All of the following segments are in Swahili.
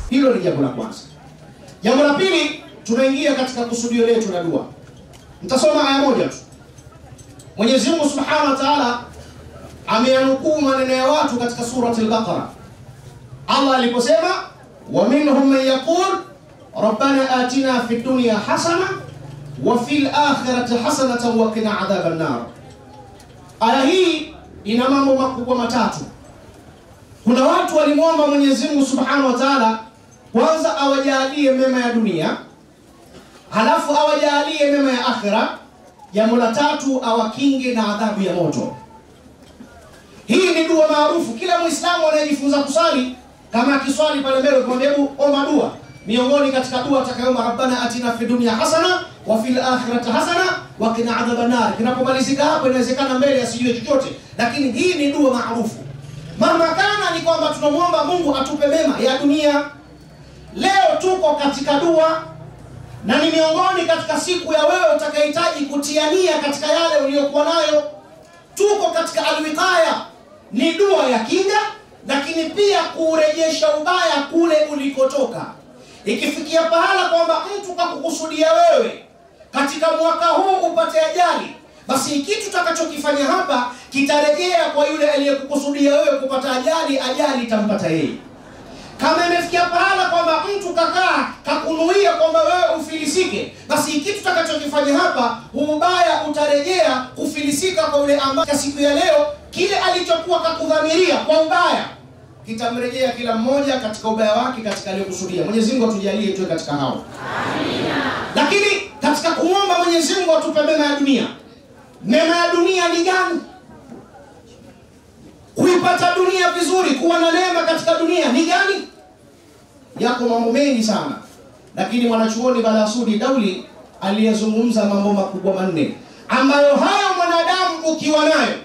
Hilo ni jambo la kwanza. Jambo la pili, tunaingia katika kusudio letu la dua. Nitasoma aya moja tu. Mwenyezi Mungu Subhanahu wa Ta'ala ameyanukuu maneno ya watu katika surati al-Baqara. Allah aliposema, wa minhum man yaqul rabbana atina fid dunya hasana wa fil akhirati hasanatan wa qina adhaban nar. Aya hii ina mambo makubwa matatu. Kuna watu walimuomba Mwenyezi Mungu Subhanahu wa Ta'ala kwanza awajalie mema ya dunia, halafu awajalie mema ya akhira, jambo la tatu awakinge na adhabu ya moto. Hii ni dua maarufu. Kila Muislamu anayejifunza kusali, kama akiswali pale mbele kumwambia hebu omba dua, miongoni katika dua atakayoomba rabbana atina fid dunya hasana wa fil akhirati hasana wa qina adhaban nar. Kinapomalizika hapo inawezekana mbele asijue chochote, lakini hii ni dua maarufu. Mama kana ni kwamba tunamuomba Mungu atupe mema ya dunia. Leo tuko katika dua na ni miongoni katika siku ya wewe utakayehitaji kutiania katika yale uliyokuwa nayo. Tuko katika alwiqaya, ni dua ya kinga, lakini pia kurejesha ubaya kule ulikotoka. Ikifikia pahala kwamba mtu kakukusudia wewe katika mwaka huu upate ajali, basi kitu tutakachokifanya hapa kitarejea kwa yule aliyekukusudia wewe kupata ajali, ajali itampata yeye. Kama imefikia pahala kwamba mtu kakunuia kwamba wewe ufilisike, basi kitu tutakachokifanya hapa, ubaya utarejea kufilisika kwa yule ambaye siku ya leo kile alichokuwa kakudhamiria kwa ubaya kitamrejea kila mmoja katika ubaya wake katika aliyokusudia. Mwenyezi Mungu atujalie tuwe katika hao. Amina. Lakini katika kuomba Mwenyezi Mungu atupe mema ya dunia. Mema ya dunia ni gani? Kuipata dunia vizuri, kuwa na neema katika dunia ni gani? Yako mambo mengi sana, lakini mwanachuoni Balasudi Dauli aliyezungumza mambo makubwa manne ambayo hayo mwanadamu ukiwa nayo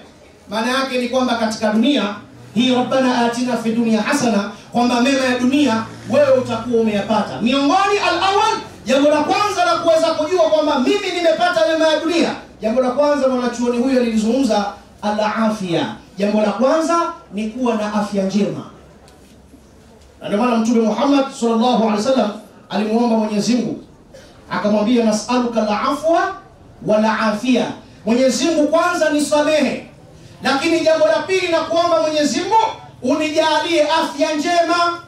maana yake ni kwamba katika dunia hii rabbana atina fi dunya hasana, kwamba mema ya dunia wewe utakuwa umeyapata. Miongoni al-awwal, jambo la kwanza la kuweza kujua kwamba mimi nimepata mema ya dunia, jambo la kwanza mwanachuoni huyo alilizungumza al-afia. Jambo la kwanza ni kuwa na afya njema. Na ndio maana Mtume Muhammad sallallahu alaihi wasallam alimuomba Mwenyezi Mungu akamwambia, nas'aluka al-afwa wal afia. Mwenyezi Mungu kwanza nisamehe, lakini jambo la pili na kuomba Mwenyezi Mungu unijalie afya njema.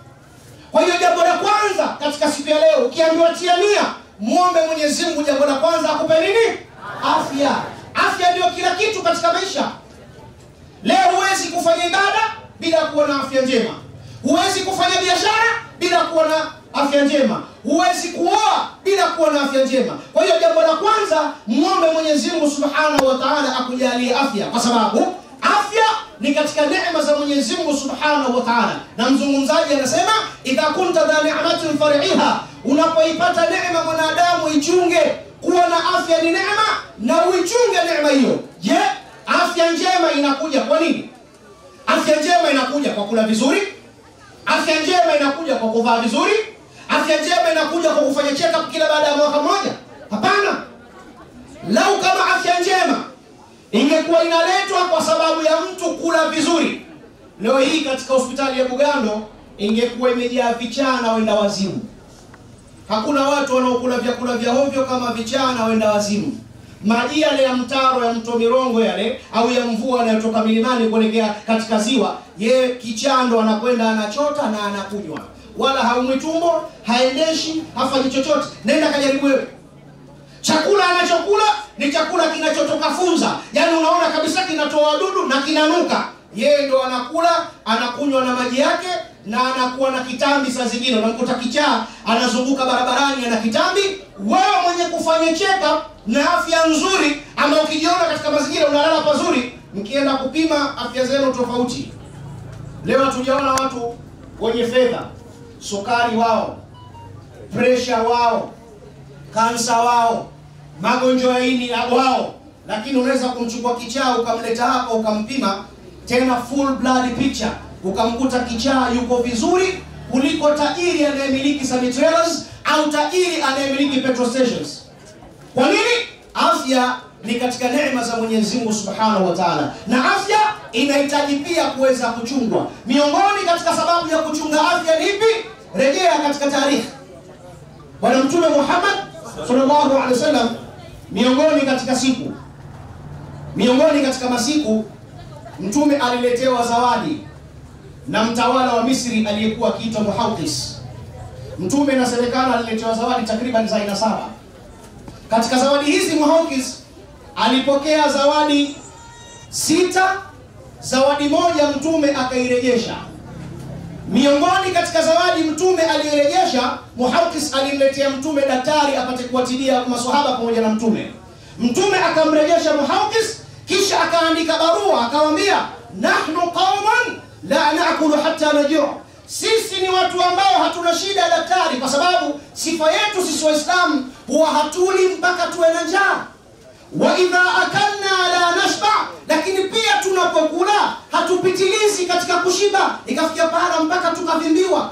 Kwa hiyo jambo la kwanza katika siku ya leo ukiambiwa tia nia, muombe Mwenyezi Mungu jambo la kwanza akupe nini? Afya. Afya ndio kila kitu katika maisha. Leo huwezi kufanya ibada bila kuwa na afya njema. Huwezi kufanya biashara bila kuwa na afya njema. Huwezi kuoa bila kuwa na afya njema. Kwa hiyo jambo la kwanza muombe Mwenyezi Mungu Subhanahu wa Ta'ala akujalie afya, kwa sababu afya ni katika neema za Mwenyezi Mungu Subhanahu wa Ta'ala. Na mzungumzaji anasema, idha kunta dha ni'matin fari'iha, unapoipata neema mwanadamu ichunge. Kuwa na afya ni neema na uichunge neema hiyo. Je, afya njema inakuja kwa nini? Afya njema inakuja kwa kula vizuri. Afya njema inakuja kwa kuvaa vizuri. Afya njema inakuja kwa kufanya check up kila baada ya mwaka mmoja? Hapana. Lau kama afya njema ingekuwa inaletwa kwa sababu ya mtu kula vizuri, leo hii katika hospitali ya Bugando ingekuwa imejaa vichaa na wenda wazimu. Hakuna watu wanaokula vyakula vya hovyo kama vichaa na wenda wazimu. Maji yale ya mtaro ya mto Mirongo yale au ya mvua yanayotoka milimani kuelekea katika ziwa, ye kichando anakwenda anachota na anakunywa. Wala haumwi tumbo, haendeshi, hafanyi chochote. Nenda kajaribu wewe. Chakula anachokula ni chakula kinachotoka funza. Yaani unaona kabisa kinatoa wadudu na kinanuka. Yeye ndo anakula, anakunywa na maji yake na anakuwa na kitambi saa zingine. Unamkuta kichaa anazunguka barabarani ana kitambi. Wewe mwenye kufanya check up na afya nzuri, ama ukijiona katika mazingira unalala pazuri, mkienda kupima afya zenu tofauti. Leo tujaona watu wenye fedha, sukari wao, pressure wao, kansa wao, magonjwa ya ini wao, lakini unaweza kumchukua kichaa ukamleta hapa ukampima tena full blood picture, ukamkuta kichaa yuko vizuri kuliko tajiri anayemiliki sanitrailers au tajiri anayemiliki petrol stations. Kwa nini? Afya ni katika neema za Mwenyezi Mungu Subhanahu wa Ta'ala, na afya inahitaji pia kuweza kuchungwa. Miongoni katika sababu ya kuchunga afya ni ipi? Rejea katika tarehe. Bwana Mtume Muhammad sallallahu alaihi wasallam, miongoni katika masiku Mtume aliletewa zawadi na mtawala wa Misri aliyekuwa akiitwa Muhawqis. Mtume na serikali aliletewa zawadi takriban za aina 7. Katika zawadi hizi Muhawqis alipokea zawadi 6, zawadi moja Mtume akairejesha. Miongoni katika zawadi Mtume alirejesha, Muhawqis alimletea Mtume daktari apate kuwatibia maswahaba pamoja na Mtume. Mtume akamrejesha Muhawqis, kisha akaandika barua akamwambia, nahnu qauman la naakulu hatta najua, sisi ni watu ambao hatuna shida daktari, kwa sababu sifa yetu sisi Waislamu huwa hatuli mpaka tuwe na njaa. Wa idha akalna la nashba, lakini pia tunapokula hatupitilizi katika kushiba ikafikia pahala mpaka tukavimbiwa.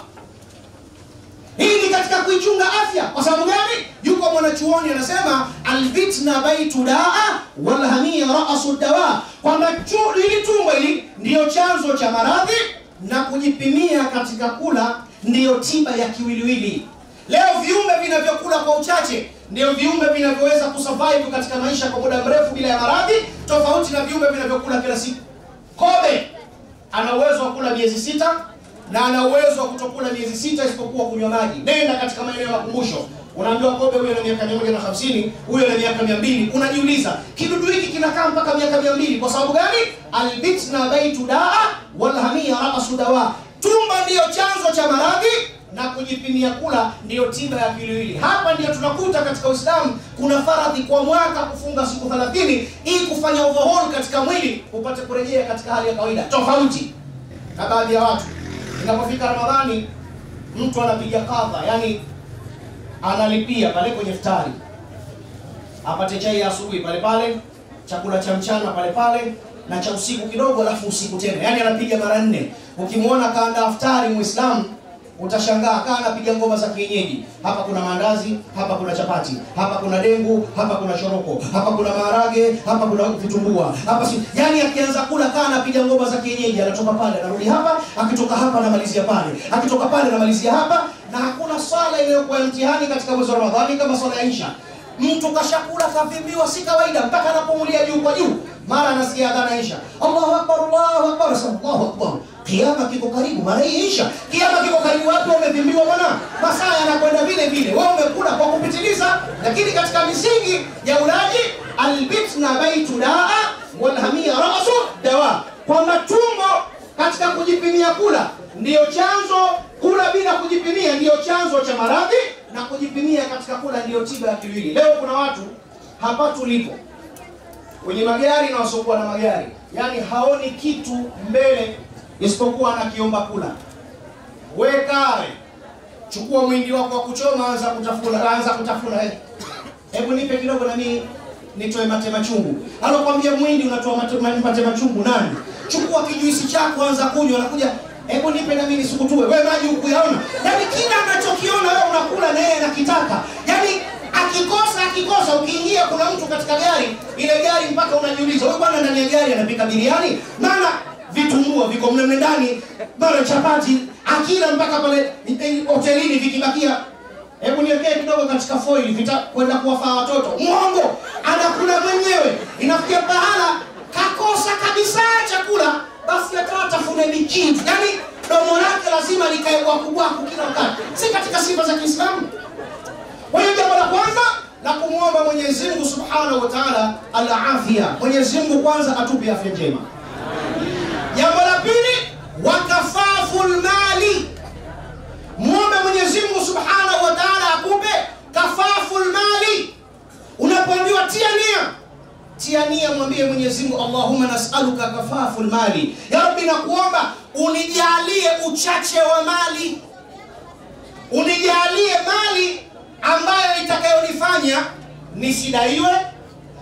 Hii ni katika kuichunga afya. Kwa sababu gani? Yuko mwanachuoni anasema alfitna baitu daa wal hamia ra'su dawa, kwamba hili tumbo hili ndio chanzo cha maradhi na kujipimia katika kula ndio tiba ya kiwiliwili. Leo viumbe vinavyokula kwa uchache ndio viumbe vinavyoweza kusurvive katika maisha kwa muda mrefu bila ya maradhi, tofauti na viumbe vinavyokula kila siku. Kobe ana uwezo wa kula miezi 6 na ana uwezo wa kutokula miezi 6 isipokuwa kunywa maji. Nenda katika maeneo ya makumbusho, unaambiwa kobe huyo ana miaka 150, huyo ana miaka 200. Unajiuliza, kidudu hiki kinakaa mpaka miaka 200 kwa sababu gani? Albitna baitu daa wal hamia ra'su dawa. Tumbo ndio chanzo cha maradhi na kujipimia kula ndio tiba ya kiwiliwili. Hapa ndio tunakuta katika Uislamu kuna faradhi kwa mwaka kufunga siku 30 ili kufanya overhaul katika mwili upate kurejea katika hali ya kawaida, tofauti na baadhi ya watu. Inapofika Ramadhani mtu anapiga kadha, yani analipia pale kwenye iftari, apate chai ya asubuhi pale pale, chakula cha mchana pale pale, na cha usiku kidogo, alafu usiku tena. Yani anapiga mara 4. Ukimwona kaanda iftari Muislamu utashangaa kana anapiga ngoma za kienyeji. Hapa kuna maandazi, hapa kuna chapati, hapa kuna dengu, hapa kuna choroko, hapa kuna maharage, hapa kuna vitumbua, hapa si, yani akianza kula kana anapiga ngoma za kienyeji, anatoka pale anarudi hapa, akitoka hapa anamalizia pale, akitoka pale anamalizia hapa. Na hakuna swala iliyokuwa mtihani katika mwezi wa Ramadhani kama swala ya Isha. Mtu kashakula kavimbiwa si kawaida, mpaka anapomulia juu kwa juu, mara anasikia adhana Isha, Allahu akbar, Allahu akbar, Allahu akbar. Kiyama kiko karibu, mara hii Isha. Kiyama kiko karibu, watu wamevimbiwa bwana. Masaa yanakwenda vile vile. Wewe umekula kwa kupitiliza, lakini katika misingi ya ulaji albitna baitu daa wal hamia ra'su dawa, kwamba tumbo katika kujipimia kula ndio chanzo, kula bila kujipimia ndio chanzo cha maradhi, na kujipimia katika kula ndio tiba ya kiwiliwili. Leo kuna watu hapa tulipo wenye magari na wasiokuwa na magari, yani haoni kitu mbele isipokuwa anakiomba kula. Wekae, chukua mwindi wako wa kuchoma, anza kutafuna. Hebu nipe kidogo na mimi nitoe mate machungu. Alokuambia mwindi unatoa mate machungu nani? Chukua kijuisi chako, anza kunywa, anakuja, hebu nipe na mimi nisukutue. Wewe maji hukuyaona? Yani kila anachokiona wewe unakula na yeye anakitaka. Yani akikosa ukiingia, kuna mtu katika gari, ile gari mpaka unajiuliza, wewe bwana ndani ya gari anapika biriani? Maana vitumbua viko mle ndani, mara chapati, akila mpaka pale hotelini vikibakia, hebu niwekee kidogo katika foil vitakwenda kuwafaa watoto. Muongo, anakula mwenyewe. Inafikia pahala kakosa kabisa chakula, basi atafune mikitu. Yani domo lake lazima likae kwa kubwaku kila wakati. Si katika sifa za Kiislamu. Kwa hiyo jambo la kwanza la kumuomba Mwenyezi Mungu Subhanahu wa Ta'ala al-afia. Mwenyezi Mungu kwanza atupe afya njema. Jambo la pili, wakafaful mali. Muombe Mwenyezi Mungu Subhanahu wa Ta'ala akupe kafaful mali. Unapoambiwa tia nia, mwambie Mwenyezi Mungu, Allahumma nas'aluka kafaful mali. Ya Rabbi, nakuomba unijalie uchache wa mali. Unijalie mali ambayo itakayonifanya nisidaiwe,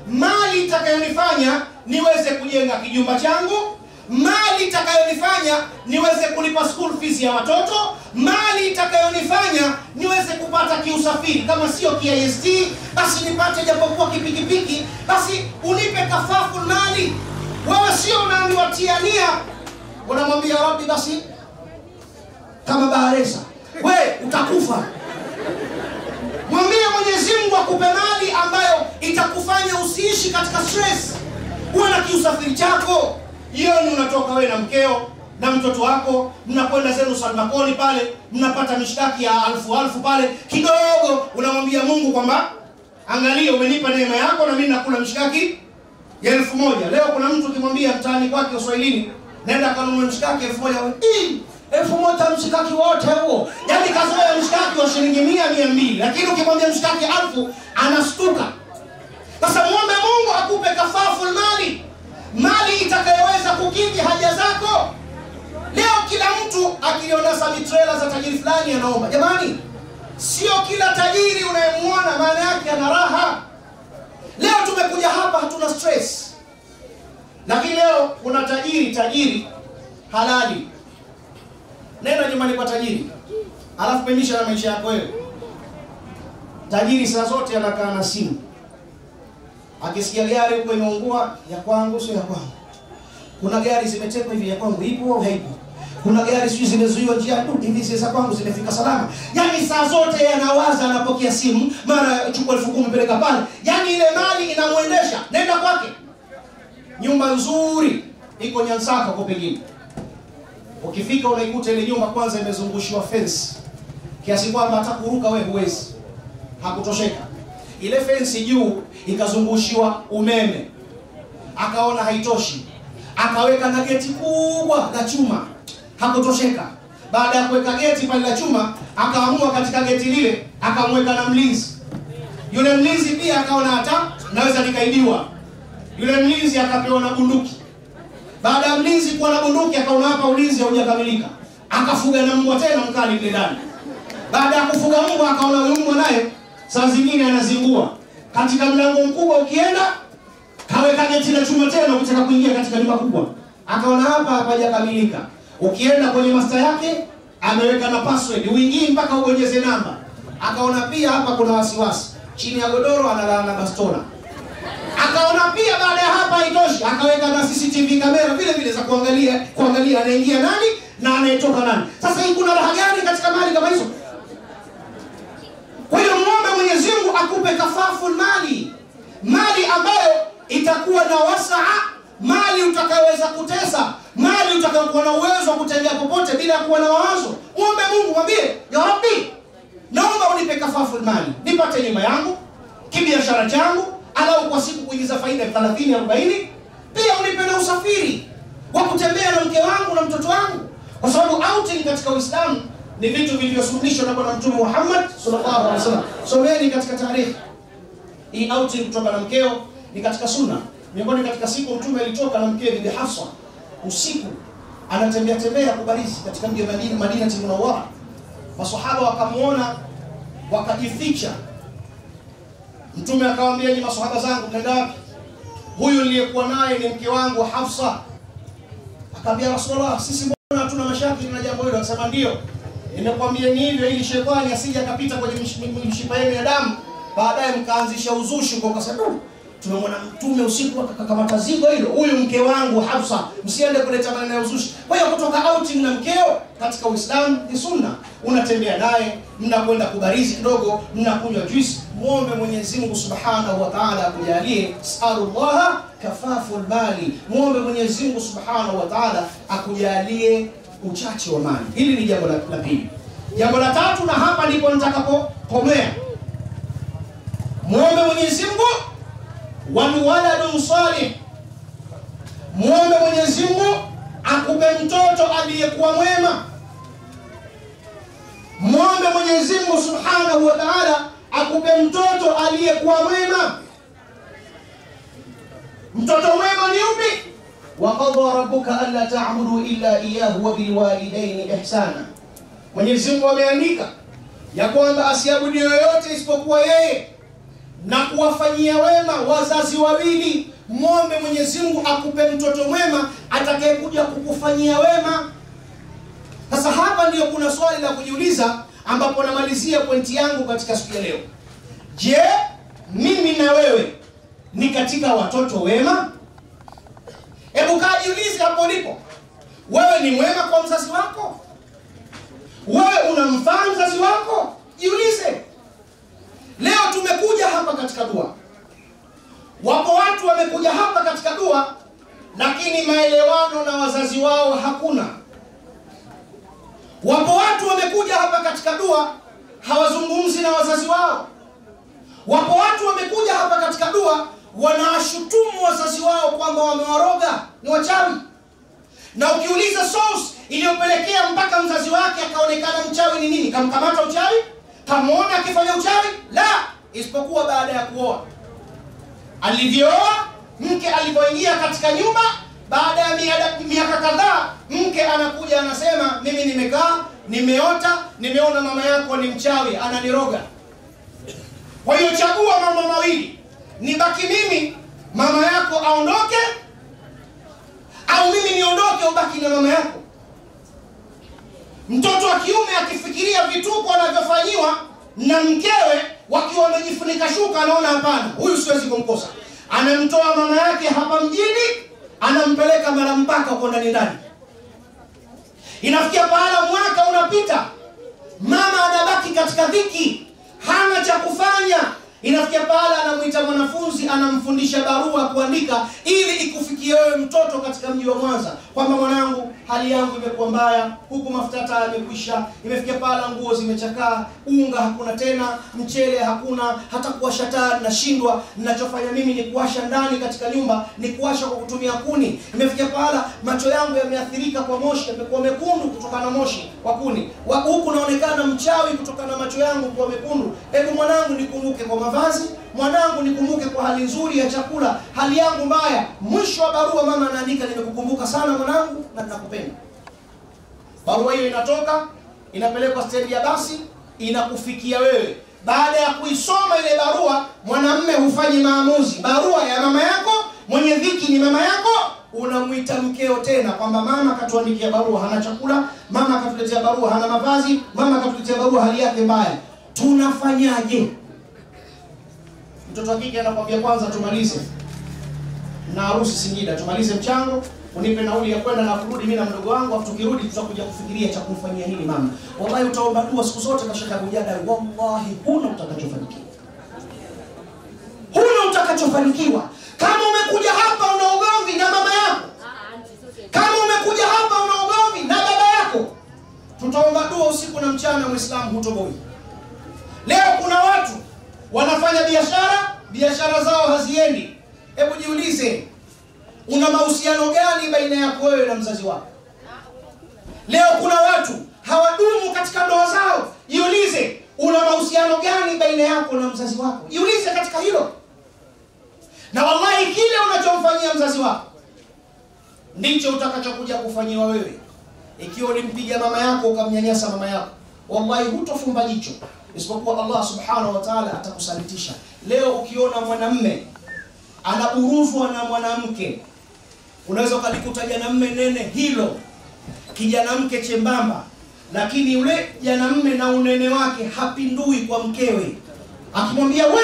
mali itakayonifanya niweze kujenga kijumba changu, mali itakayonifanya niweze kulipa school fees ya watoto, mali itakayonifanya niweze kupata kiusafiri, kama sio KIST basi nipate japokuwa kipikipiki. Basi unipe kafaful mali. Wewe sio unaambiwa tia nia, unamwambia Rabbi basi kama Baharesa. Wewe utakufa. Mwambie Mwenyezi Mungu akupe mali ambayo itakufanya usiishi katika stress. Uwe na kiusafiri chako. Jioni unatoka wewe na mkeo na mtoto wako, mnakwenda zenu Salmakoni pale, mnapata mishkaki ya alfu pale, kidogo unamwambia Mungu kwamba angalia umenipa neema yako na mimi nakula mishkaki ya 1000. Leo kuna mtu ukimwambia mtaani kwake Uswahilini, nenda kanunue mishkaki 1000, 1000 mshikaki wote huo. Yaani kazoea mshikaki wa shilingi 100, 200. Lakini ukimwambia mshikaki 1000 anastuka. Sasa muombe Mungu akupe kafaful mali. Mali itakayoweza kukidhi haja zako. Leo kila mtu akiona samitrela za tajiri fulani anaomba. Jamani, sio kila tajiri unayemuona maana yake ana raha. Leo tumekuja hapa hatuna stress. Lakini leo kuna tajiri halali. Nenda nyumbani kwa tajiri, alafu pemisha na maisha yako wewe. Tajiri saa zote anakaa na simu. Akisikia gari huko imeungua, ya kwangu sio ya kwangu. Kuna gari zimetekwa hivi, ya kwangu ipo au haipo. Kuna gari sio zimezuiwa njia tu, hivi za kwangu zimefika salama. Yaani saa zote anawaza, anapokea simu, mara chukua 10,000 peleka pale. Yaani ile mali inamuendesha. Nenda kwake. Nyumba nzuri iko Nyansaka kwa pengine. Ukifika unaikuta ile nyumba kwanza imezungushiwa fence. Kiasi kwamba hata kuruka wewe huwezi. Hakutosheka. Ile fence juu ikazungushiwa umeme. Akaona haitoshi. Akaweka na geti kubwa la chuma. Hakutosheka. Baada ya kuweka geti pale la chuma, akaamua katika geti lile akamweka na mlinzi. Yule mlinzi pia akaona hata naweza nikaibiwa. Yule mlinzi akapewa na bunduki. Baada ya mlinzi kuwa na bunduki akaona hapa ulinzi haujakamilika. Akafuga na mbwa tena mkali mle ndani. Baada ya kufuga mbwa akaona huyu mbwa naye saa zingine anazingua. Katika mlango mkubwa ukienda kaweka geti la chuma tena ukitaka kuingia katika nyumba kubwa. Akaona hapa hapajakamilika. Ukienda kwenye master yake ameweka na password. Uingie mpaka ubonyeze namba. Akaona pia hapa kuna wasiwasi. Chini ya godoro analala na bastola. Akaona pia baada ya hapa haitoshi, akaweka na CCTV kamera vile vile za kuangalia anaingia nani na anayetoka nani. Sasa hii kuna raha gani katika mali kama hizo? Kwa hiyo muombe Mwenyezi Mungu akupe kafaful mali. Mali ambayo itakuwa na wasaa, mali utakayoweza kutesa, mali utakayokuwa na uwezo wa kutembea popote bila kuwa na mawazo. Muombe Mungu, mwambie, "Ya Rabbi, naomba unipe kafaful mali. Nipate nyumba yangu, kibiashara changu, alau kwa siku kuingiza faida 30 40, pia unipe na usafiri wa kutembea na mke wangu na mtoto wangu." Kwa sababu outing katika Uislamu ni vitu vilivyosunnishwa na Bwana Mtume Muhammad sallallahu alaihi wasallam. Someni katika tarehe. Hii outing kutoka na mkeo ni katika sunna. Miongoni katika siku Mtume alitoka na mkewe Bibi Hafsa usiku, anatembea kubarizi katika mji wa Madina Munawwara. Maswahaba wakamuona wakajificha. Mtume akawaambia, "Ni maswahaba zangu, mnaenda wapi?" "Huyu niliyekuwa naye ni mke wangu Hafsa." Akamwambia, "Rasulullah, sisi mbona hatuna mashaki na jambo hilo?" Akasema, "Ndio. Nimekwambia ni hivyo ili shetani asije akapita kwenye mishipa yenu ya damu, baadaye mkaanzisha uzushi kwa ukasema, tumemwona Mtume usiku akakamata zigo hilo, huyu mke wangu Hafsa, msiende kuleta maneno ya uzushi." Kwa hiyo kutoka outing na mkeo katika Uislamu ni sunna. Unatembea naye, mnakwenda kubarizi kidogo, mnakunywa juice. Muombe Mwenyezi Mungu Subhanahu wa Ta'ala akujalie sallallahu kafaful mali. Muombe Mwenyezi Mungu Subhanahu wa Ta'ala akujalie uchache wa mali. Hili ni jambo la pili. Jambo la tatu, na hapa ndipo nitakapokomea. Muombe Mwenyezi Mungu waladun salih. Muombe Mwenyezi Mungu akupe mtoto aliyekuwa mwema. Muombe Mwenyezi Mungu Subhanahu wa Ta'ala akupe mtoto aliyekuwa mwema. Mtoto mwema ni upi? "Wa qadha rabbuka alla ta'budu illa iyyahu wa bil walidayni ihsana." Mwenyezi Mungu ameandika ya kwamba asiabudu yoyote isipokuwa yeye na kuwafanyia wema wazazi wawili. Muombe Mwenyezi Mungu akupe mtoto mwema atakayekuja kukufanyia wema. Sasa hapa ndio kuna swali la kujiuliza, ambapo namalizia pointi yangu katika siku ya leo. Je, mimi na wewe ni katika watoto wema? Hebu kajiulize hapo ulipo. Wewe ni mwema kwa mzazi wako? Wewe una unamfaa mzazi wako? Jiulize. Leo tumekuja hapa katika dua. Wapo watu wamekuja hapa katika dua, lakini maelewano na wazazi wao hakuna. Wapo watu wamekuja hapa katika dua, hawazungumzi na wazazi wao. Wapo watu wamekuja hapa katika dua, wanawashutumu wazazi wao kwamba wamewaroga, ni wachawi. Na ukiuliza source iliyopelekea mpaka mzazi wake akaonekana mchawi ni nini? Kamkamata uchawi? Kamuona akifanya uchawi? La, isipokuwa baada ya kuoa. Alivyooa, mke alipoingia katika nyumba, baada ya miaka kadhaa, mke anakuja anasema, mimi nimekaa, nimeota, nimeona mama yako ni mchawi, ananiroga. Kwa hiyo chagua mambo mawili, nibaki mimi, mama yako aondoke, au mimi niondoke ubaki na mama yako. Mtoto wa kiume akifikiria vituko anavyofanyiwa na mkewe wakiwa wamejifunika shuka, anaona hapana, huyu siwezi kumkosa. Anamtoa mama yake hapa mjini, anampeleka mara mpaka huko ndani. Inafikia pahala mwaka unapita, mama anabaki katika dhiki, hana cha kufanya. Inafikia pahala anamuita mwanafunzi, anamfundisha barua kuandika ili ikufikie wewe mtoto katika mji wa Mwanza kwamba mwanangu, hali yangu imekuwa mbaya, huku mafuta taa yamekwisha, imefikia pahala nguo zimechakaa, unga hakuna tena, mchele hakuna, hata kuwasha taa nashindwa. Ninachofanya mimi ni kuwasha ndani katika nyumba, ni kuwasha kwa kutumia kuni. Imefikia pahala macho yangu yameathirika kwa moshi, yamekuwa mekundu kutokana na moshi wa kuni. Huku naonekana mchawi kutokana na macho yangu kuwa mekundu. Hebu mwanangu nikumbuke kwa mavazi, mwanangu nikumbuke kwa hali nzuri ya chakula, hali yangu mbaya. Mwisho wa barua mama anaandika, nimekukumbuka sana mwanangu na ninakupenda. Barua hiyo inatoka, inapelekwa stendi ya basi, inakufikia wewe. Baada ya kuisoma ile barua, mwanamume hufanye maamuzi. Barua ya mama yako, mwenye dhiki ni mama yako, unamuita mkeo tena kwamba mama katuandikia barua, hana chakula, mama katuletea barua, hana mavazi, mama katuletea barua, hali yake mbaya. Tunafanyaje? Mtoto wa kike anakwambia, kwanza tumalize na harusi Singida, tumalize mchango, unipe nauli ya kwenda na kurudi mimi na mdogo wangu, afu tukirudi tutakuja kufikiria cha kumfanyia nini mama. Wallahi utaomba dua siku zote na Sheikh Abu Jada, wallahi huna utakachofanikiwa. Huna utakachofanikiwa. Kama umekuja hapa una ugomvi na mama yako, kama umekuja hapa una ugomvi na baba yako, tutaomba dua usiku na mchana, Muislamu hutoboi. Leo kuna watu wanafanya biashara zao haziendi. Hebu jiulize, una mahusiano gani baina yako wewe na mzazi wako? Leo kuna watu hawadumu katika ndoa zao. Jiulize, una mahusiano gani baina yako na mzazi wako? Jiulize katika hilo. Na wallahi kile unachomfanyia mzazi wako ndicho utakachokuja kufanyiwa wewe. Ikiwa ulimpiga mama yako ukamnyanyasa mama yako, wallahi hutofumba jicho, isipokuwa Allah subhanahu wa ta'ala atakusalitisha. Leo ukiona mwanamume anaburuzwa na mwanamke, unaweza ukalikuta janamume nene hilo, kijanamke chembamba, lakini yule janamume na unene wake hapindui kwa mkewe. Akimwambia we,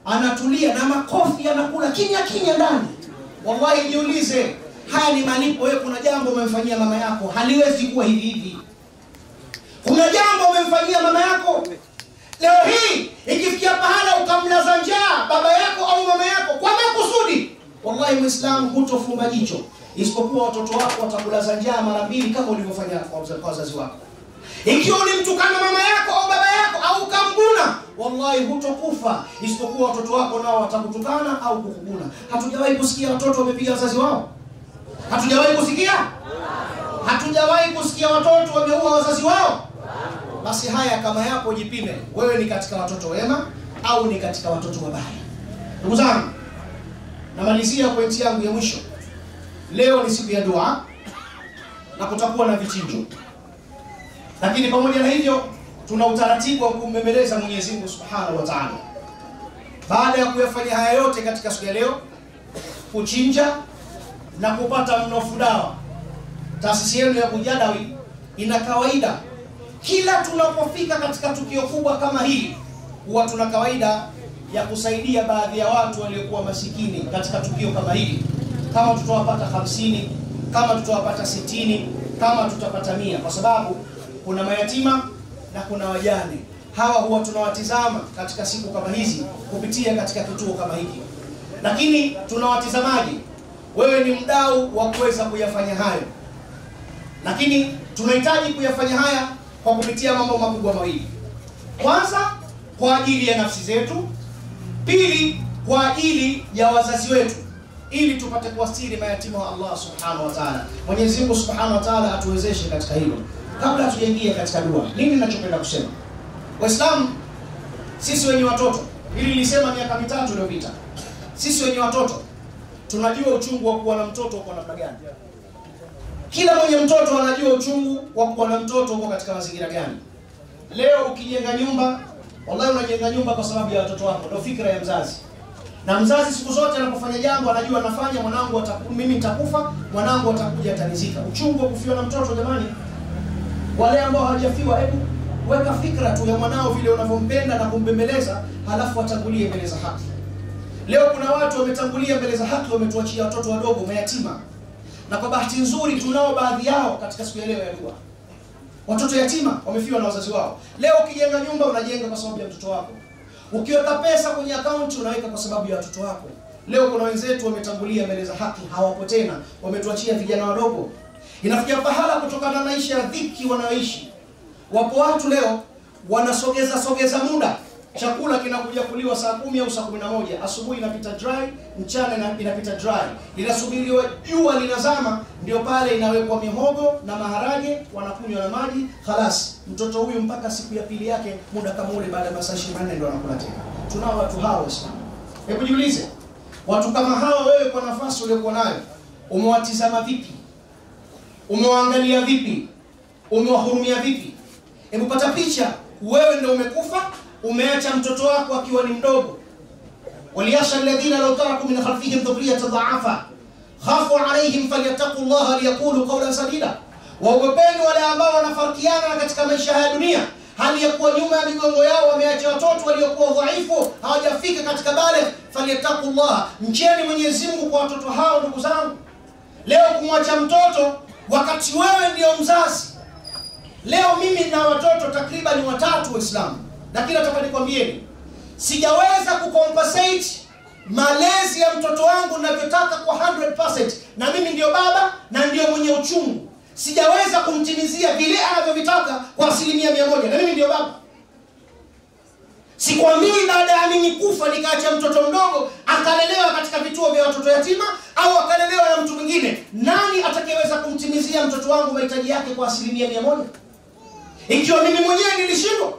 anatulia na makofi anakula kimya ndani. Wallahi jiulize, haya ni malipo. Wewe kuna jambo umemfanyia mama yako, haliwezi kuwa hivi. Kuna jambo umemfanyia mama yako, leo hii ikifikia pahala ukamlaza njaa baba yako au mama yako kwa makusudi, wallahi Muislamu hutofumba jicho, isipokuwa watoto wako watakulaza njaa mara mbili kama ulivyofanya kwa wazazi wako. Ikiwa ulimtukana mama yako au baba yako au kambuna, wallahi hutokufa, isipokuwa watoto wako nao watakutukana au kukuguna. Hatujawahi kusikia watoto wamepiga wazazi wao? Hatujawahi kusikia? Hatujawahi kusikia watoto wameua wazazi wao? Basi haya kama yapo, jipime wewe, ni katika watoto wema au ni katika watoto wabaya? Ndugu zangu, namalizia pointi yangu ya mwisho. Leo ni siku ya dua na kutakuwa na vichinjo, lakini pamoja na hivyo tuna utaratibu wa kumbembeleza Mwenyezi Mungu Subhanahu wa Ta'ala. Baada ya kuyafanya haya yote katika siku ya leo, kuchinja na kupata mnofu dawa, taasisi yenu ya Abu Jadawi ina kawaida kila tunapofika katika tukio kubwa kama hili, huwa tuna kawaida ya kusaidia baadhi ya watu waliokuwa masikini katika tukio kama hili. Kama tutawapata 50, kama tutawapata 60, kama tutapata 100, kwa sababu kuna mayatima, na kuna wajane. Hawa huwa tunawatizama katika siku kama hizi kupitia katika kituo kama hiki. Lakini tunawatizamaje? Wewe ni mdau wa kuweza kuyafanya hayo. Lakini tunahitaji kuyafanya haya kwa kupitia mambo makubwa mawili. Kwanza, kwa ajili ya nafsi zetu. Pili, kwa ajili ya wazazi wetu, ili tupate kuwastiri mayatima wa Allah subhanahu wa ta'ala. Mwenyezi Mungu subhanahu wa ta'ala atuwezeshe katika hilo. Kabla tujaingia katika dua, nini ninachopenda kusema? Waislamu, sisi wenye watoto, hili nilisema miaka 3 iliyopita. Sisi wenye watoto tunajua uchungu wa kuwa na mtoto kwa namna gani. Kila mwenye mtoto anajua uchungu wa kuwa na mtoto uko katika mazingira gani. Leo ukijenga nyumba, wallahi unajenga nyumba kwa sababu ya watoto wako. Ndio fikra ya mzazi. Na mzazi siku zote anapofanya jambo anajua anafanya mwanangu mimi nitakufa, mwanangu atakuja atanizika. Uchungu wa kufiwa na mtoto jamani. Wale ambao hawajafiwa, hebu weka fikra tu ya mwanao vile unavyompenda na kumbembeleza, halafu atangulie mbele za haki. Leo kuna watu wametangulia mbele za haki, wametuachia watoto wadogo mayatima. Na kwa bahati nzuri tunao baadhi yao katika siku ya leo ya dua. Watoto yatima wamefiwa na wazazi wao. Leo ukijenga nyumba unajenga kwa sababu ya mtoto wako. Ukiweka pesa kwenye akaunti unaweka kwa sababu ya watoto wako. Leo kuna wenzetu wametangulia mbele za haki, hawapo tena, wametuachia vijana wadogo. Inafikia pahala kutokana na maisha ya dhiki wanaoishi. Wapo watu leo wanasogeza muda. Chakula kinakuja kuliwa saa 10 au saa 11, asubuhi inapita dry, mchana inapita dry. Inasubiriwa jua linazama, ndio pale inawekwa mihogo na maharage, wanakunywa na maji, khalas. Mtoto huyu mpaka siku ya pili yake muda kama ule baada ya masaa 24 ndio anakula tena. Tunao watu hao Waislamu. Hebu jiulize, watu kama hao wewe kwa nafasi uliyokuwa nayo, umewatizama vipi? Umewaangalia vipi? Umewahurumia vipi? Hebu pata picha, wewe ndio umekufa, umeacha mtoto wako akiwa ni mdogo. Waliyasha alladhina law taraku min khalfihim dhurriyyatan dha'afa khafu alayhim falyattaqullaha liyaqulu qawlan sadida. Waogopeni wale ambao wanafarikiana katika maisha ya dunia, hali ya kuwa nyuma ya migongo yao wameacha watoto waliokuwa dhaifu, hawajafika katika baligh. Falyattaqullaha, mcheni Mwenyezi Mungu kwa watoto hao. Ndugu zangu, leo kumwacha mtoto wakati wewe ndio mzazi. Leo mimi na watoto takriban 3 Waislamu. Lakini nataka nikwambieni, sijaweza kucompensate malezi ya mtoto wangu ninavyotaka kwa 100%. Na mimi ndio baba na ndio mwenye uchungu. Sijaweza kumtimizia vile anavyovitaka kwa 100%. Na mimi ndio baba. Sikwambii baada ya mimi kufa nikaacha mtoto mdogo akalelewa katika vituo vya watoto yatima au akalelewa na mtu mwingine. Nani atakayeweza kumtimizia mtoto wangu mahitaji yake kwa 100%? Ikiwa mimi mwenyewe nilishindwa.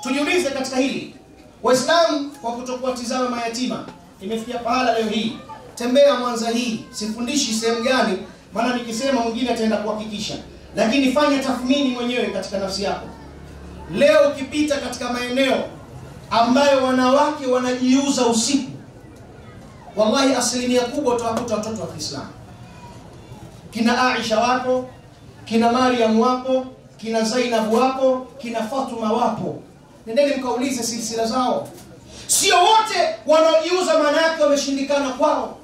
Tujiulize katika hili. Waislamu, kwa kutokuwa tizama mayatima, imefikia pahala leo hii. Tembea Mwanza hii, sifundishi sehemu gani, maana nikisema mwingine ataenda kuhakikisha. Lakini fanya tathmini mwenyewe katika nafsi yako. Leo ukipita katika maeneo ambayo wanawake wanajiuza usiku, wallahi asilimia kubwa utawakuta watoto wa Kiislamu. Kina Aisha wapo, kina Maryam wapo, kina Zainab wapo, kina Fatuma wapo. Nendeni mkaulize silsila zao. Sio wote wanaojiuza maana yake wameshindikana kwao.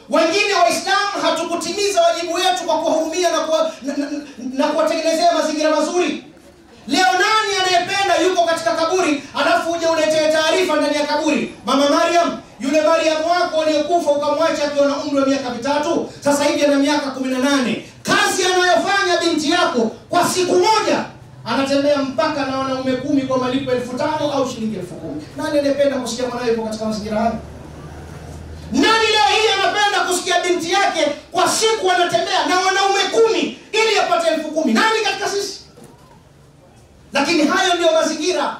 Wengine Waislamu hatukutimiza wajibu wetu kwa kuwahurumia na kuwatengenezea mazingira mazuri. Leo nani anayependa yuko katika kaburi alafu uje uletee taarifa ndani ya kaburi? Mama Maryam, yule Maryam wako aliyekufa ukamwacha akiwa na umri wa miaka 3, sasa hivi ana miaka 18. Kazi anayofanya binti yako kwa siku moja, anatembea mpaka na wanaume 10 kwa malipo 5,000 au shilingi 10,000. Nani anayependa kusikia mwanae yuko katika mazingira haya? Nani leo hii anapenda kusikia binti yake kwa siku anatembea na wanaume 10 ili apate 10,000? Nani katika sisi? Lakini hayo ndio mazingira.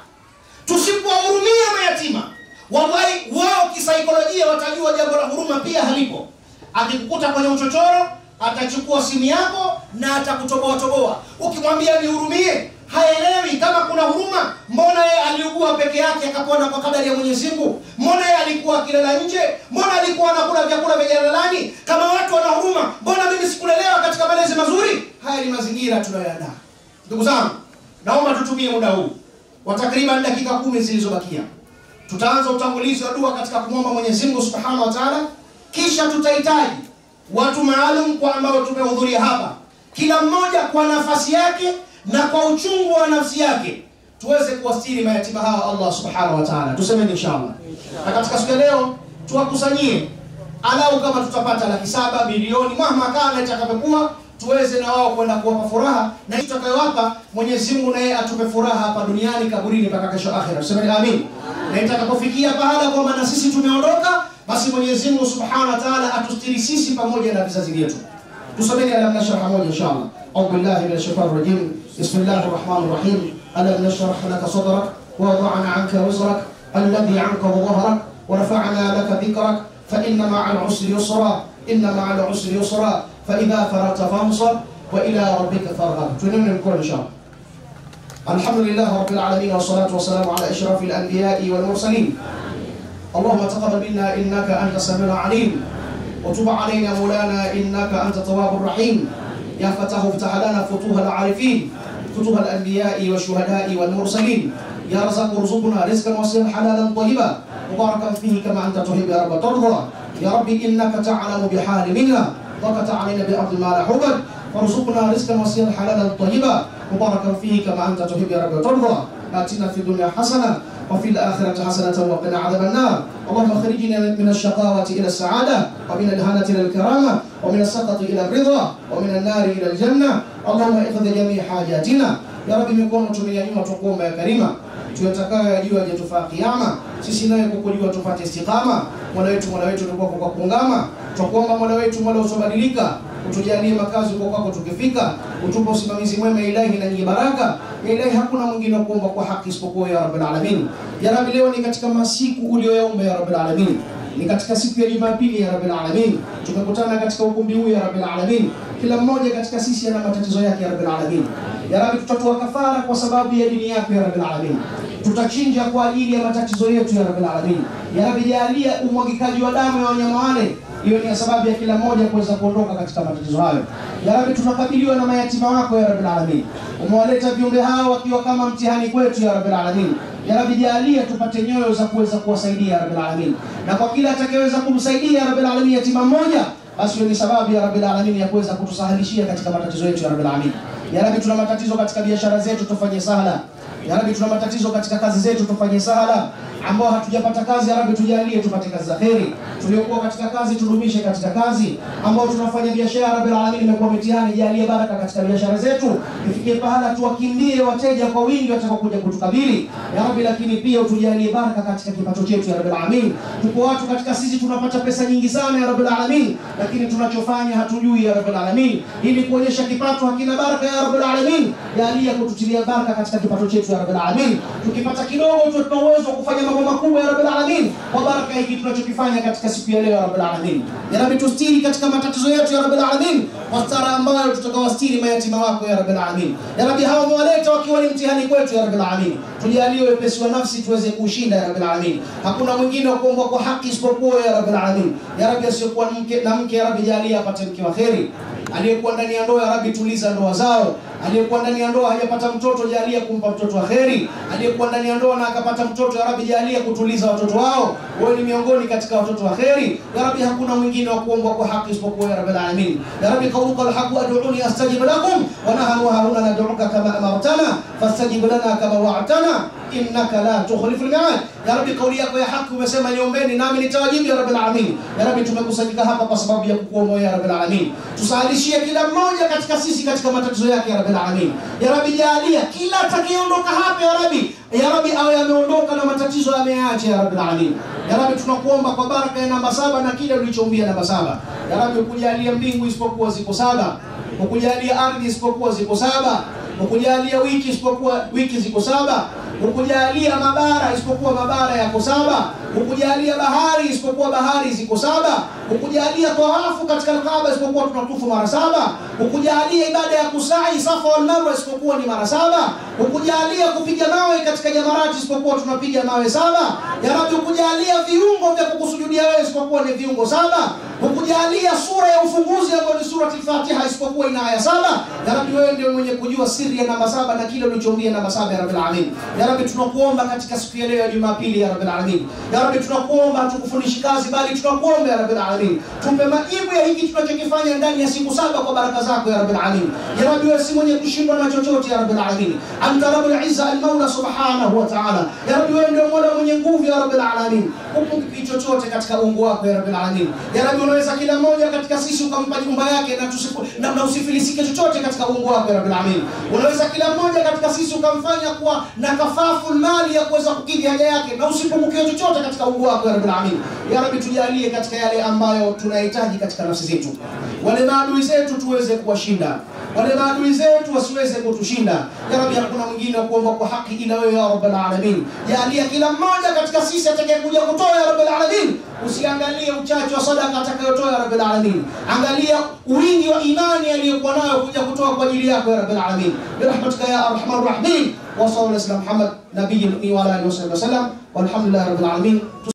Tusipowahurumia mayatima, wallahi wao kisaikolojia watajua jambo la huruma pia halipo. Akikukuta kwenye uchochoro, atachukua simu yako na atakutoboa. Ukimwambia nihurumie, haelewi kama kuna huruma. Mbona yeye aliugua peke yake akapona kwa kadari ya Mwenyezi Mungu? Mbona yeye alikuwa akilala nje? Mbona alikuwa anakula vyakula vya jalalani? Kama watu wana huruma, mbona mimi sikulelewa katika malezi mazuri? Haya ni mazingira tunayoandaa. Ndugu zangu, naomba tutumie muda huu wa takriban dakika 10 zilizobakia. Tutaanza utangulizi wa dua katika kumwomba Mwenyezi Mungu Subhanahu wa Ta'ala, kisha tutahitaji watu maalum kwa ambao tumehudhuria hapa, kila mmoja kwa nafasi yake na kwa uchungu wa nafsi yake tuweze kuwastiri mayatima hawa Allah subhanahu wa ta'ala. Tuseme inshallah. Na katika siku leo tuwakusanyie alau kama tutapata 700,000 milioni mahmakana itakapokuwa, tuweze na wao kwenda kuwapa furaha, na tutakayowapa Mwenyezi Mungu naye atupe furaha hapa duniani, kaburini, mpaka kesho akhera. Tuseme amin. Na itakapofikia pahala kwamba na sisi tumeondoka, basi Mwenyezi Mungu subhanahu wa ta'ala atustiri sisi pamoja na vizazi vyetu. Tusomeni alam nashrah moja inshallah. A'udhu billahi minash shaitanir rajim. Bismillahir rahmanir rahim. Alam nashrah laka sadrak wa wada'na 'anka wizrak alladhi 'anka dhahrak wa rafa'na laka dhikrak fa inna ma'al 'usri yusra inna ma'al 'usri yusra fa idha faragta fansab wa ila rabbika farghab. Tunaendelea mkono inshallah. Alhamdulillah rabbil alamin wassalatu wassalamu ala ashrafil anbiya'i wal mursalin. Allahumma taqabbal minna innaka antas samiul 'alim وتب علينا مولانا إنك أنت التواب الرحيم. يا فتاه افتح لنا فتوح العارفين، فتوح الأنبياء والشهداء والمرسلين. يا رزاق ارزقنا رزقا واسعا حلالا طيبا مباركا فيه كما أنت تحب يا رب ترضى. يا ربي إنك تعلم بحال منا ضاقت علينا بأرض ما لا حبك، وارزقنا رزقا واسعا حلالا طيبا مباركا فيه كما أنت تحب يا رب ترضى. آتنا في الدنيا حسنة وفي الآخرة حسنة وقنا عذاب النار. اللهم اخرجنا من الشقاوة إلى السعادة، ومن الهنة إلى الكرامة، ومن السقط إلى الرضا، ومن النار إلى الجنة. اللهم اقض جميع حاجاتنا يا رب. mikono tumeyanyua tukuomba ya karima, tuyatakayo yajua yatufaa kiyama, sisi naye kukujua tupate istiqama. Mola wetu tulikuwa kwa kuungama, tukuomba Mola wetu, Mola usobadilika, utujalie makazi kwa kwako tukifika, utupe usimamizi mwema ilahi na nyingi baraka. Ilahi hakuna mwingine wa kuomba kwa haki isipokuwa ya Rabbil Alamin. Ya Rabbi, leo ni katika masiku uliyoyaomba ya Rabbil Alamin, ni katika siku ya Jumapili ya Rabbil Alamin. Tumekutana katika ukumbi huu ya Rabbil Alamin, kila mmoja katika sisi ana matatizo yake ya Rabbil Alamin. Ya Rabbi, tutatoa kafara kwa sababu ya dini yako ya Rabbil Alamin, tutachinja kwa ajili ya matatizo yetu ya Rabbil Alamin. Ya Rabbi, jalia umwagikaji wa damu ya wanyama wale hiyo ni sababu ya kila mmoja kuweza kuondoka katika matatizo hayo. Ya Rabbi, tunakabiliwa na mayatima wako ya Rabbil Alamin, umewaleta viumbe hao wakiwa kama mtihani kwetu ya Rabbil Alamin. Ya Rabbi, jalia tupate nyoyo za kuweza kuwasaidia ya Rabbil Alamin, na kwa kila atakayeweza kumsaidia ya Rabbil Alamin yatima mmoja, basi hiyo ni sababu ya Rabbil Alamin ya kuweza kutusahilishia katika matatizo yetu ya Rabbil Alamin. Ya Rabbi, tuna matatizo katika biashara zetu, tufanye sahla. Ya Rabbi, tuna matatizo katika kazi zetu, tufanye sahla. Ambao hatujapata kazi, ya Rabbi, tujalie tupate kazi za kheri. Tuliokuwa katika kazi, tudumishe katika kazi. Ambao tunafanya biashara, Rabbil Alamin, imekuwa mitihani, jalie baraka katika biashara zetu. Ifikie pahala tuwakimbie wateja kwa wingi watakaokuja kutukabili, ya Rabbi, lakini pia utujalie baraka katika kipato chetu ya Rabbil Alamin. Tuko watu katika sisi tunapata pesa nyingi sana ya Rabbil Alamin, lakini tunachofanya hatujui ya Rabbil Alamin. Ili kuonyesha kipato hakina baraka ya Rabbil Alamin, jalia kututilia baraka katika kipato chetu ya Rabbil Alamin. Tukipata kidogo tuna uwezo kufanya mambo makubwa ya Rabbil Alamin kwa baraka hiki tunachokifanya katika siku ya leo ya Rabbil Alamin. Ya Rabbi, tustiri katika matatizo yetu ya Rabbil Alamin, kwa stara ambayo tutakawastiri mayatima wako ya Rabbil Alamin. Ya Rabbi, hawa mwaleta wakiwa ni mtihani kwetu ya Rabbil Alamin, tujalie wepesi wa nafsi tuweze kushinda ya Rabbil Alamin. Hakuna mwingine wa kuomba kwa haki isipokuwa ya Rabbil Alamin. Ya Rabbi, asiyokuwa mke ya Rabbi, jalia apate mke wa kheri. Aliyekuwa ndani ya ndoa, ya Rabbi, tuliza ndoa zao. Aliyekuwa ndani ya ndoa hajapata mtoto, jalia kumpa mtoto wa kheri. Aliyekuwa ndani ya ndoa na akapata mtoto, ya Rabbi, jalia kutuliza watoto wao. Wewe ni miongoni katika watoto wa kheri. Ya Rabbi, hakuna mwingine wa kuomba kwa haki isipokuwa ya Rabbil Alamin. Ya Rabbi, qawluka al-haqq ad'uni astajib lakum wa nahnu haruna nad'uka kama amartana fastajib lana kama wa'tana innaka la tukhlifu al-mi'ad. Ya Rabbi, kauli yako ya haki umesema niombeni nami nitawajibu ya Rabbil Alamin. Ya Rabbi, tumekusanyika hapa kwa sababu ya kukuomba ya Rabbil Alamin. Tusahilishie kila mmoja katika sisi katika matatizo yake ya Rabbil Alamin. Ya Rabbi, jalia kila atakayeondoka hapa ya Rabbi awe ameondoka na matatizo yameacha ya Rabbil Alamin. Ya Rabbi, tunakuomba kwa baraka ya namba 7 na kile ulichoombia namba 7. Ya Rabbi, ukujalia mbingu isipokuwa ziko 7, ukujalia ardhi isipokuwa ziko 7, ukujalia wiki isipokuwa wiki ziko 7, ukujalia mabara isipokuwa mabara yako 7, ukujalia bahari isipokuwa bahari ziko 7, ukujalia tawafu katika Kaaba isipokuwa tunatufu mara 7, ukujalia ibada ya kusai Safa wal Marwa isipokuwa ni mara 7, ukujalia kupiga mawe katika jamarati isipokuwa tunapiga mawe 7. Ya Rabbi, ukujalia viungo vya kukusujudia wewe isipokuwa ni viungo 7, ukujalia sura ya ufunguzi ambayo ni surati al-Fatiha isipokuwa ina aya 7. Ya Rabbi, wewe ndio mwenye kujua siri ya namba 7 na kile ulichoombia namba 7 ya Rabbil Alamin. Ya Rabbi, tunakuomba katika siku ya leo ya Jumapili ya Rabbil Alamin. Ya Rabbi, tunakuomba tukufundishi kazi, bali tunakuomba ya Rabbil Alamin, tupe majibu ya hiki tunachokifanya ndani ya siku 7 kwa baraka zako ya Rabbil Alamin. Ya Rabbi, wewe si mwenye kushindwa na chochote ya Rabbil Alamin. Anta Rabbul Izza al-Maula subhanahu wa ta'ala. Ya Rabbi, wewe ndio Mola mwenye nguvu ya Rabbil Alamin. Upunguki chochote katika uungu wako ya Rabbil Alamin. Ya Rabbi, unaweza kila mmoja katika sisi ukampa nyumba yake na usifilisike chochote katika uungu wako ya Rabbil Alamin. Unaweza kila mmoja katika sisi ukamfanya kuwa na kafafu mali ya kuweza kukidhi haja yake na usipungukie chochote katika uungu wako ya Rabbil Alamin. Ya Rabbi, tujalie katika yale ambayo tunahitaji katika nafsi zetu. Wale maadui zetu tuweze kuwashinda, wale maadui zetu wasiweze kutushinda. Ya Rabbi, hakuna mwingine wa kuomba kwa haki ila wewe ya Rabbul Alamin. Jalia kila mmoja katika sisi atakayekuja kutoa ya Rabbul Alamin, usiangalie uchache wa sadaka atakayotoa ya Rabbul Alamin, angalia wingi wa imani aliyokuwa nayo kuja kutoa kwa ajili yako ya Rabbul Alamin. Birahmatika ya arhamar rahimin. Wa sallallahu ala Muhammad nabiyil ummi wa ala alihi wasallam. Walhamdulillahi rabbil alamin.